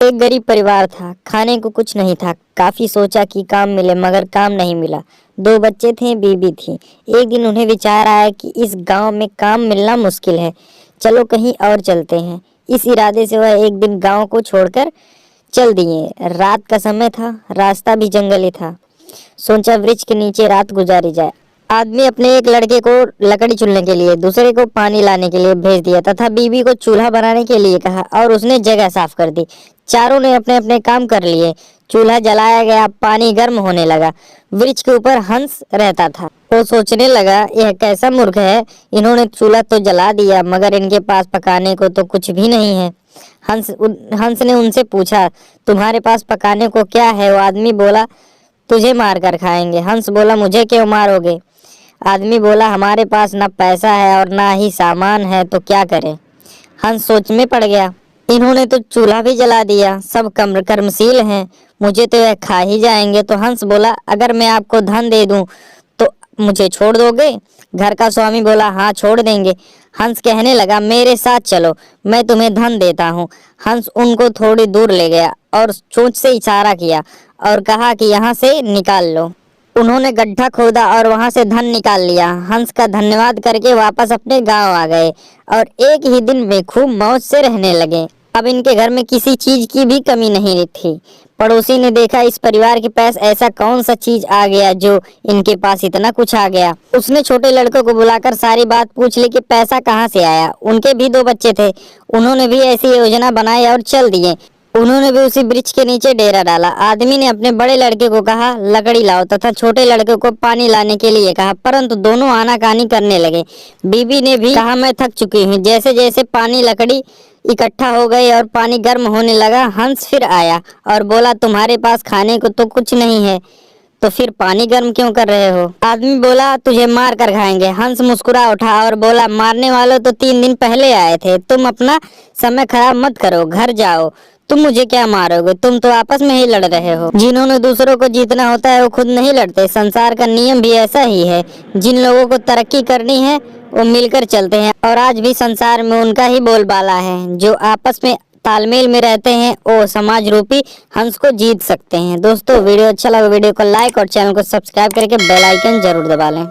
एक गरीब परिवार था, खाने को कुछ नहीं था। काफी सोचा कि काम मिले मगर काम नहीं मिला। दो बच्चे थे, बीबी थी। एक दिन उन्हें विचार आया कि इस गांव में काम मिलना मुश्किल है, चलो कहीं और चलते हैं। इस इरादे से वह एक दिन गांव को छोड़कर चल दिए। रात का समय था, रास्ता भी जंगली था। सोचा वृक्ष के नीचे रात गुजारी जाए। आदमी अपने एक लड़के को लकड़ी चुनने के लिए, दूसरे को पानी लाने के लिए भेज दिया तथा बीवी को चूल्हा बनाने के लिए कहा और उसने जगह साफ कर दी। चारों ने अपने अपने काम कर लिए। चूल्हा जलाया गया, पानी गर्म होने लगा। वृक्ष के ऊपर हंस रहता था। वो सोचने लगा, यह कैसा मूर्ख है, इन्होंने चूल्हा तो जला दिया मगर इनके पास पकाने को तो कुछ भी नहीं है। हंस ने उनसे पूछा, तुम्हारे पास पकाने को क्या है? वो आदमी बोला, तुझे मार कर खाएंगे। हंस बोला, मुझे क्यों मारोगे? आदमी बोला, हमारे पास ना पैसा है और ना ही सामान है तो क्या करें? हंस सोच में पड़ गया, इन्होंने तो चूल्हा भी जला दिया, सब कर्मशील हैं, मुझे तो यह खा ही जाएंगे। तो हंस बोला, अगर मैं आपको धन दे दूं तो मुझे छोड़ दोगे? घर का स्वामी बोला, हाँ छोड़ देंगे। हंस कहने लगा, मेरे साथ चलो, मैं तुम्हें धन देता हूँ। हंस उनको थोड़ी दूर ले गया और चोंच से इशारा किया और कहा कि यहाँ से निकाल लो। उन्होंने गड्ढा खोदा और वहां से धन निकाल लिया। हंस का धन्यवाद करके वापस अपने गांव आ गए और एक ही दिन में खूब मौज से रहने लगे। अब इनके घर में किसी चीज की भी कमी नहीं थी। पड़ोसी ने देखा, इस परिवार के पास ऐसा कौन सा चीज आ गया जो इनके पास इतना कुछ आ गया। उसने छोटे लड़कों को बुलाकर सारी बात पूछ ली कि पैसा कहाँ से आया। उनके भी दो बच्चे थे, उन्होंने भी ऐसी योजना बनाई और चल दिए। उन्होंने भी उसी वृक्ष के नीचे डेरा डाला। आदमी ने अपने बड़े लड़के को कहा, लकड़ी लाओ, तथा छोटे लड़के को पानी लाने के लिए कहा, परंतु दोनों आनाकानी करने लगे। बीबी ने भी कहा, मैं थक चुकी हूँ। जैसे जैसे पानी लकड़ी इकट्ठा हो गई और पानी गर्म होने लगा, हंस फिर आया और बोला, तुम्हारे पास खाने को तो कुछ नहीं है तो फिर पानी गर्म क्यों कर रहे हो? आदमी बोला, तुझे मार कर खाएंगे। हंस मुस्कुरा उठा और बोला, मारने वाले तो 3 दिन पहले आए थे, तुम अपना समय खराब मत करो, घर जाओ। तुम मुझे क्या मारोगे? तुम तो आपस में ही लड़ रहे हो। जिन्होंने दूसरों को जीतना होता है वो खुद नहीं लड़ते। संसार का नियम भी ऐसा ही है। जिन लोगों को तरक्की करनी है वो मिलकर चलते हैं और आज भी संसार में उनका ही बोलबाला है। जो आपस में तालमेल में रहते हैं वो समाज रूपी हंस को जीत सकते हैं। दोस्तों, वीडियो अच्छा लगा वीडियो को लाइक और चैनल को सब्सक्राइब करके बेल आइकन जरूर दबा लें।